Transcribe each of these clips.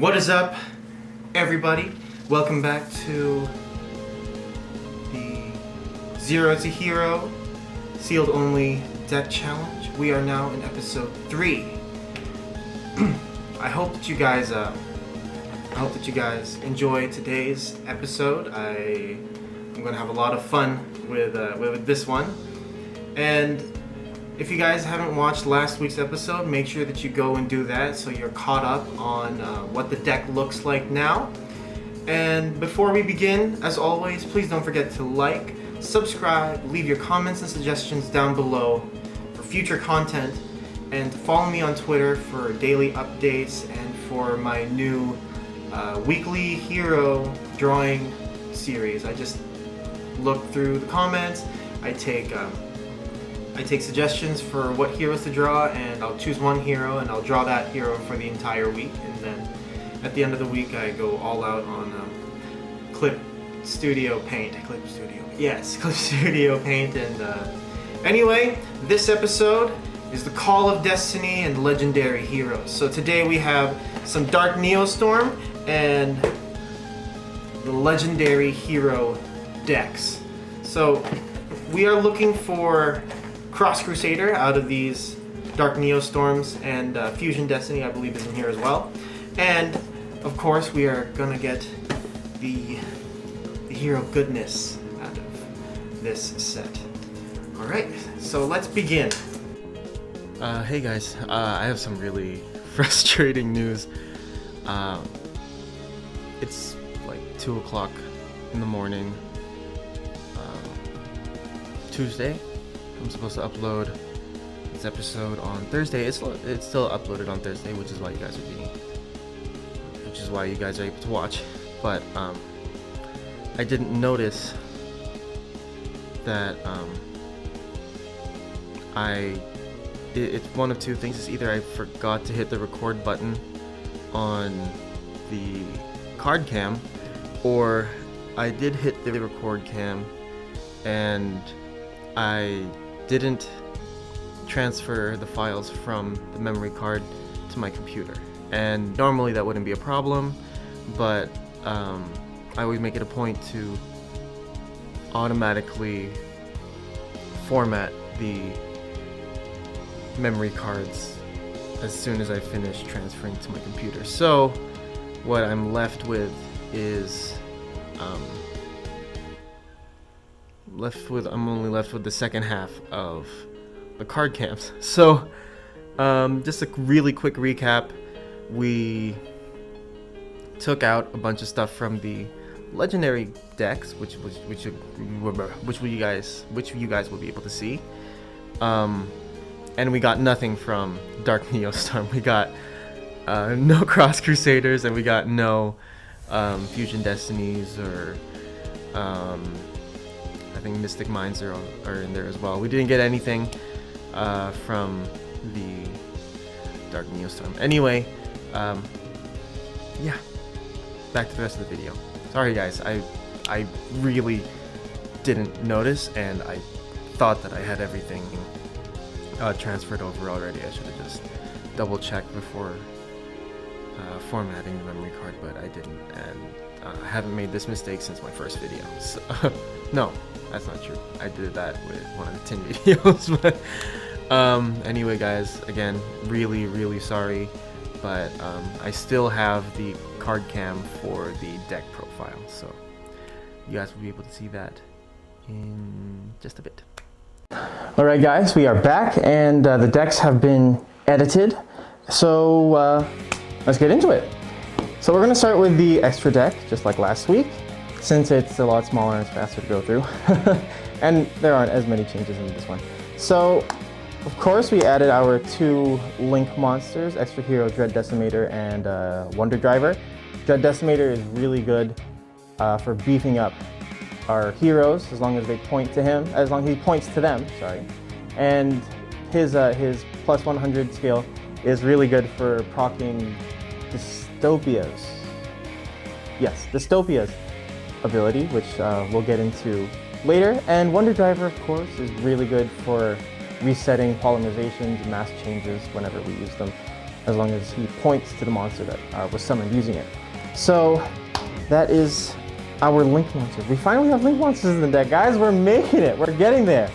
What is up, everybody? Welcome back to the Zero to Hero Sealed Only Deck Challenge. We are now in episode 3. I hope that you guys enjoy today's episode. I'm gonna have a lot of fun with this one. And if you guys haven't watched last week's episode, make sure that you go and do that so you're caught up on what the deck looks like now. And before we begin, as always, please don't forget to like, subscribe, leave your comments and suggestions down below for future content, and follow me on Twitter for daily updates and for my new weekly hero drawing series. I just look through the comments, I take suggestions for what heroes to draw, and I'll choose one hero and I'll draw that hero for the entire week, and then at the end of the week I go all out on Clip Studio Paint. Clip Studio Paint. And anyway, this episode is the Call of Destiny and Legendary Heroes. So today we have some Dark Neostorm and the Legendary Hero decks. So we are looking for Cross Crusader out of these Dark Neostorms, and Fusion Destiny I believe is in here as well. And of course we are gonna get the hero goodness out of this set. Alright, so let's begin. Hey guys, I have some really frustrating news. It's like 2 o'clock in the morning, Tuesday. I'm supposed to upload this episode on Thursday. It's still uploaded on Thursday, which is why you guys are able to watch. But I didn't notice that it's one of two things. It's either I forgot to hit the record button on the card cam, or I did hit the record cam and I didn't transfer the files from the memory card to my computer. And normally that wouldn't be a problem, but I always make it a point to automatically format the memory cards as soon as I finish transferring to my computer. So what I'm left with is I'm only left with the second half of the card camps. So just a really quick recap. We took out a bunch of stuff from the legendary decks, which you guys will be able to see. And we got nothing from Dark Neostorm. We got no Cross Crusaders, and we got no Fusion Destinies, or I think Mystic Minds are in there as well. We didn't get anything from the Dark Neostorm. Anyway, yeah, back to the rest of the video. Sorry guys, I really didn't notice, and I thought that I had everything transferred over already. I should have just double checked before formatting the memory card, but I didn't, and I haven't made this mistake since my first video. So, no, that's not true. I did that with one of the 10 videos. But anyway guys, again, really sorry, but I still have the card cam for the deck profile, so you guys will be able to see that in just a bit. Alright guys, we are back, and the decks have been edited, so let's get into it. So we're going to start with the extra deck, just like last week, since it's a lot smaller and it's faster to go through. And there aren't as many changes in this one. So, of course, we added our 2 Link monsters, Extra Hero Dread Decimator and Wonder Driver. Dread Decimator is really good for beefing up our heroes, as long as they point to him, as long as he points to them, sorry. And his plus 100 skill is really good for proccing Dystopia's. Yes, Dystopia's ability, which we'll get into later. And Wonder Driver, of course, is really good for resetting polymerizations, mask changes whenever we use them. as long as he points to the monster that was summoned using it. So that is our Link monsters. We finally have Link monsters in the deck, guys. We're making it. We're getting there.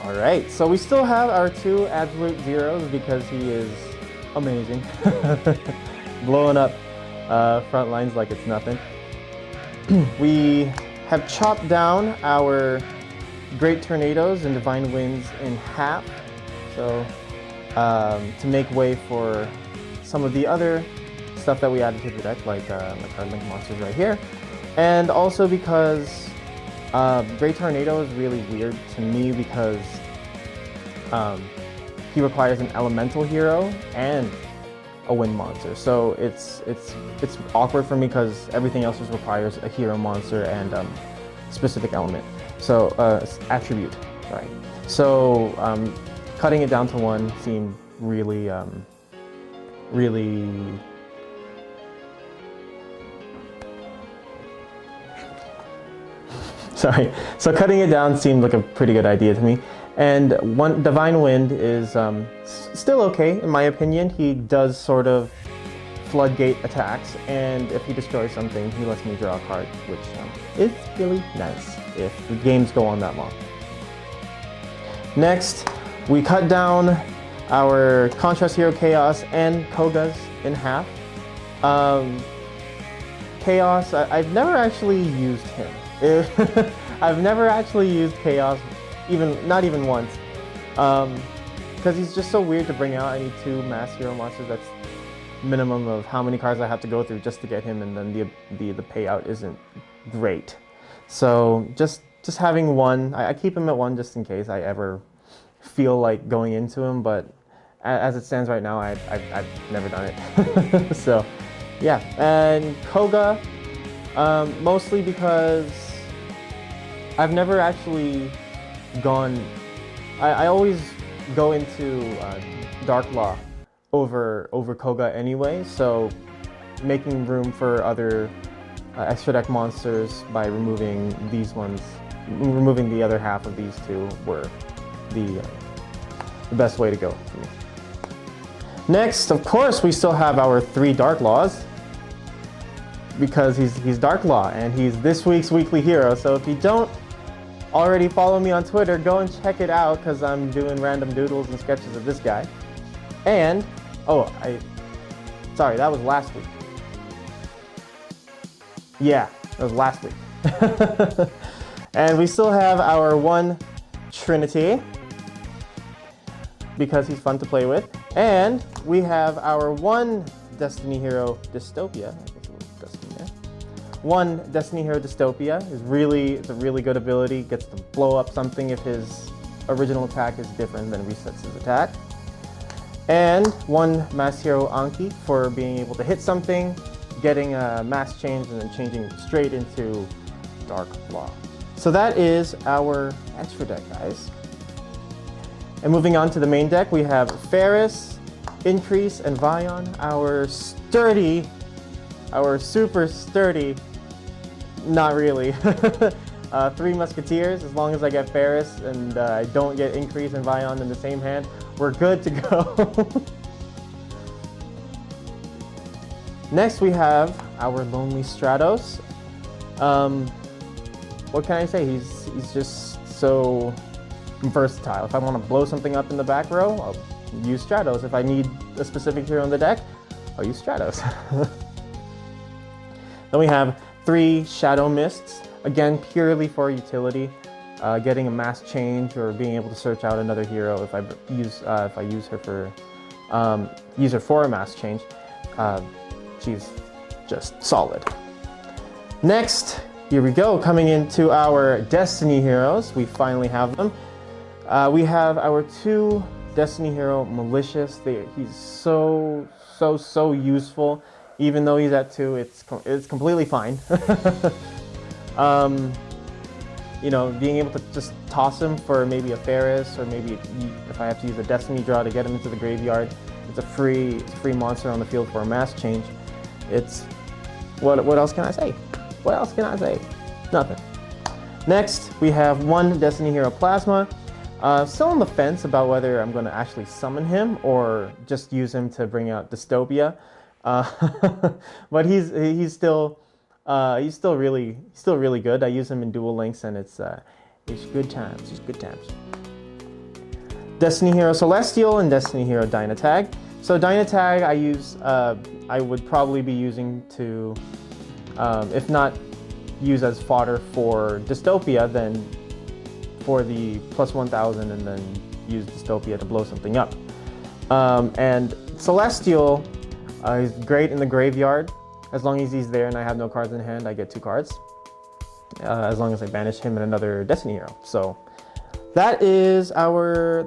All right, so we still have our 2 absolute zeros because he is amazing. Blowing up front lines like it's nothing. We have chopped down our Great Tornadoes and Divine Winds in half, so to make way for some of the other stuff that we added to the deck, like our Link monsters right here. And also because Great Tornado is really weird to me because he requires an elemental hero and a wind monster. So it's awkward for me because everything else just requires a hero monster and specific element. So attribute, sorry. So cutting it down to 1 seemed really sorry. So cutting it down seemed like a pretty good idea to me. And one Divine Wind is still okay in my opinion. He does sort of floodgate attacks, and if he destroys something, he lets me draw a card, which is really nice if the games go on that long. Next, we cut down our Contrast Hero Chaos and Koga's in half. Chaos, I've never actually used him. I've never actually used Chaos, not even once, because he's just so weird to bring out. I need 2 mass hero monsters. That's minimum of how many cards I have to go through just to get him, and then the payout isn't great. So just having 1, I keep him at 1 just in case I ever feel like going into him, but as it stands right now, I've never done it. So yeah, and Koga, mostly because I've never actually gone, I always go into Dark Law over Koga anyway, so making room for other extra deck monsters by removing these ones, removing the other half of these 2 were the best way to go for me. Next, of course, we still have our 3 Dark Laws, because he's Dark Law and he's this week's weekly hero. So if you don't already follow me on Twitter, go and check it out because I'm doing random doodles and sketches of this guy. And sorry, that was last week. Yeah, that was last week. And we still have our 1 Trinity because he's fun to play with. And we have our 1 Destiny Hero Dystopia. I guess it was Destiny there. 1 Destiny Hero Dystopia it's a really good ability. Gets to blow up something if his original attack is different, then resets his attack. And 1 Mass Hero Anki for being able to hit something, getting a mass change, and then changing straight into Dark Law. So that is our extra deck, guys. And moving on to the main deck, we have Ferris, Increase, and Vion, our super sturdy, not really, 3 Musketeers. As long as I get Ferris and I don't get Increase and Vion in the same hand, we're good to go. Next, we have our Lonely Stratos. What can I say? He's just so versatile. If I want to blow something up in the back row, I'll use Stratos. If I need a specific hero in the deck, I'll use Stratos. Then we have 3 Shadow Mists, again purely for utility, getting a mass change or being able to search out another hero if I use her for a mass change. She's just solid. Next, here we go, coming into our Destiny heroes. We finally have them. We have our 2 Destiny hero Malicious. He's so useful. Even though he's at 2, it's completely fine. You know, being able to just toss him for maybe a Ferris, or maybe if I have to use a Destiny draw to get him into the graveyard, it's a free monster on the field for a mass change. It's what else can I say? What else can I say? Nothing. Next, we have 1 Destiny Hero Plasma. Still on the fence about whether I'm going to actually summon him or just use him to bring out Dystopia. But he's still really good. I use him in Duel Links, and it's good times. It's good times. Destiny Hero Celestial and Destiny Hero Dynatag. So Dynatag I would probably be using to, if not use as fodder for Dystopia, then for the plus 1000 and then use Dystopia to blow something up. And Celestial is great in the graveyard. As long as he's there and I have no cards in hand, I get 2 cards. As long as I banish him and another Destiny Hero. So that is our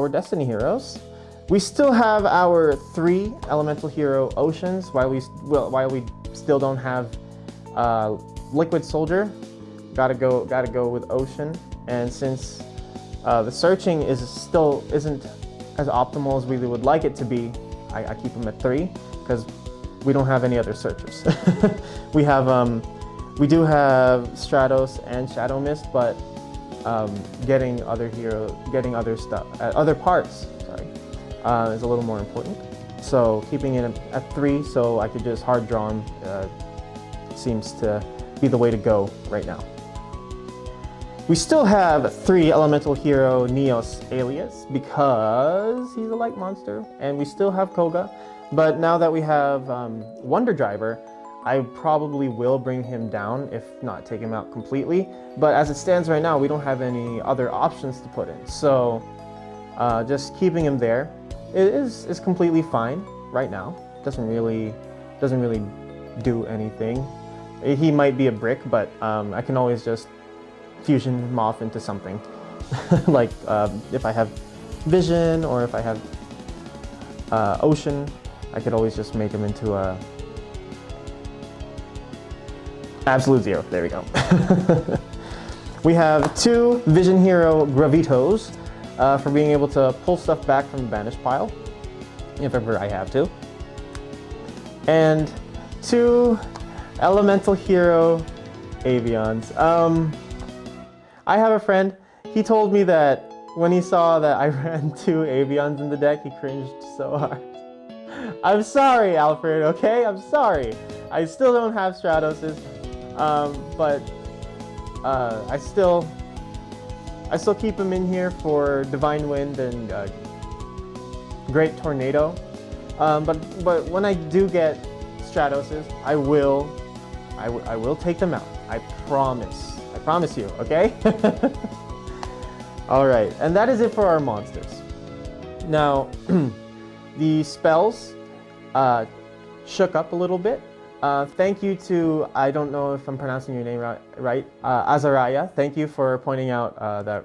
Destiny Heroes. We still have our 3 Elemental Hero Oceans while we still don't have Liquid Soldier. Gotta go with Ocean. And since the searching isn't as optimal as we would like it to be, I keep them at 3 because we don't have any other searchers. we do have Stratos and Shadow Mist, but getting other parts, is a little more important. So keeping it at 3 so I could just hard draw him seems to be the way to go right now. We still have 3 Elemental Hero Neos Alias because he's a light monster, and we still have Koga. But now that we have Wonder Driver, I probably will bring him down, if not take him out completely. But as it stands right now, we don't have any other options to put in. So just keeping him there is completely fine right now. Doesn't really do anything. He might be a brick, but I can always just fusion him off into something. Like if I have Vision or if I have Ocean, I could always just make him into a Absolute Zero. There we go. We have 2 Vision Hero Gravitos for being able to pull stuff back from the banished pile, if ever I have to. And 2 Elemental Hero Avions. I have a friend, he told me that when he saw that I ran 2 Avions in the deck, he cringed so hard. I'm sorry, Alfred, okay? I'm sorry. I still don't have Stratoses, but I still keep him in here for Divine Wind and Great Tornado. But when I do get Stratoses, I will take them out. I promise you, okay? All right, and that is it for our monsters. Now, the spells shook up a little bit. Thank you to, I don't know if I'm pronouncing your name right, Azariah. Thank you for pointing out that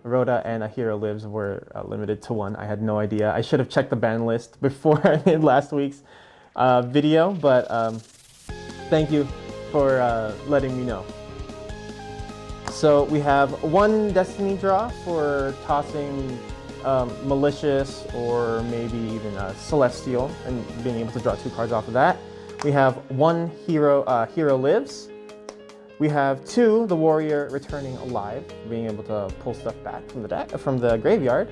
Rhoda and A Hero Lives were limited to 1. I had no idea. I should have checked the ban list before I made last week's video, but thank you for letting me know. So we have 1 Destiny draw for tossing Malicious or maybe even Celestial and being able to draw 2 cards off of that. We have 1 Hero Lives. We have 2 the Warrior Returning Alive, being able to pull stuff back from the graveyard.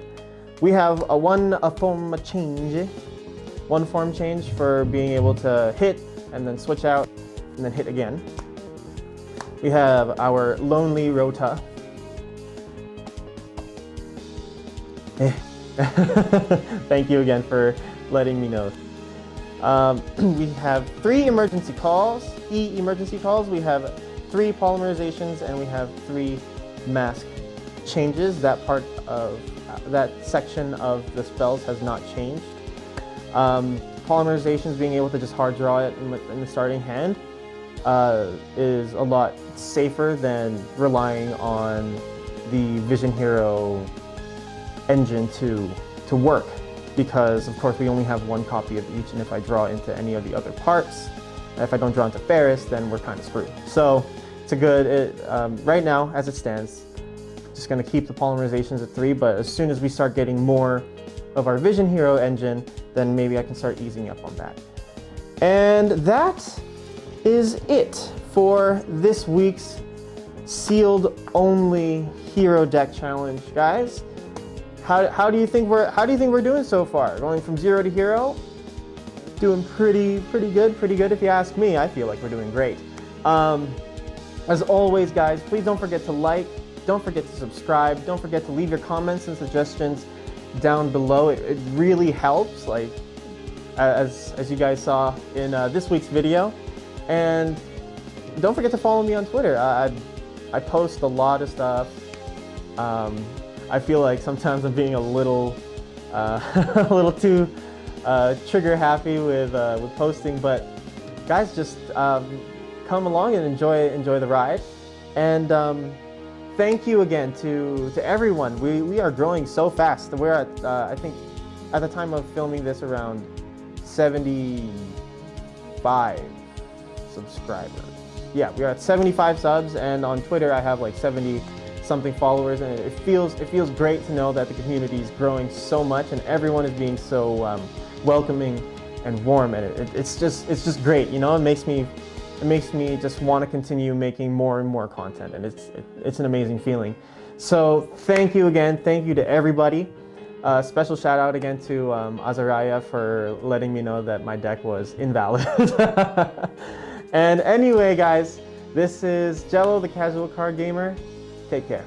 We have a 1 form change for being able to hit and then switch out and then hit again. We have our Lonely Rota. Thank you again for letting me know. We have 3 emergency calls, emergency calls. We have 3 polymerizations, and we have 3 mask changes. That part of that section of the spells has not changed. Polymerizations, being able to just hard draw it in the starting hand, is a lot safer than relying on the Vision Hero engine to work, because of course we only have 1 copy of each, and if I draw into any of the other parts, if I don't draw into Ferris, then we're kind of screwed. So it's a good, right now as it stands, just going to keep the polymerizations at 3, but as soon as we start getting more of our Vision Hero engine, then maybe I can start easing up on that. And that is it for this week's sealed only hero deck challenge, guys. How do you think we're doing so far? Going from 0 to hero? Doing pretty good if you ask me. I feel like we're doing great. As always, guys, please don't forget to like, don't forget to subscribe, don't forget to leave your comments and suggestions down below. It really helps, like as you guys saw in this week's video. And don't forget to follow me on Twitter. I post a lot of stuff. I feel like sometimes I'm being a little a little too trigger happy with posting, but guys, just come along and enjoy the ride. And thank you again to everyone. We are growing so fast. We're at I think at the time of filming this around 75 subscribers. Yeah, we're at 75 subs, and on Twitter I have like 70 something followers, and it feels great to know that the community is growing so much and everyone is being so welcoming and warm, and it's just great, you know. It makes me just want to continue making more and more content, and it's an amazing feeling. So thank you again, thank you to everybody. Special shout out again to Azariah for letting me know that my deck was invalid. And anyway, guys, this is Jello, the Casual Card Gamer. Take care.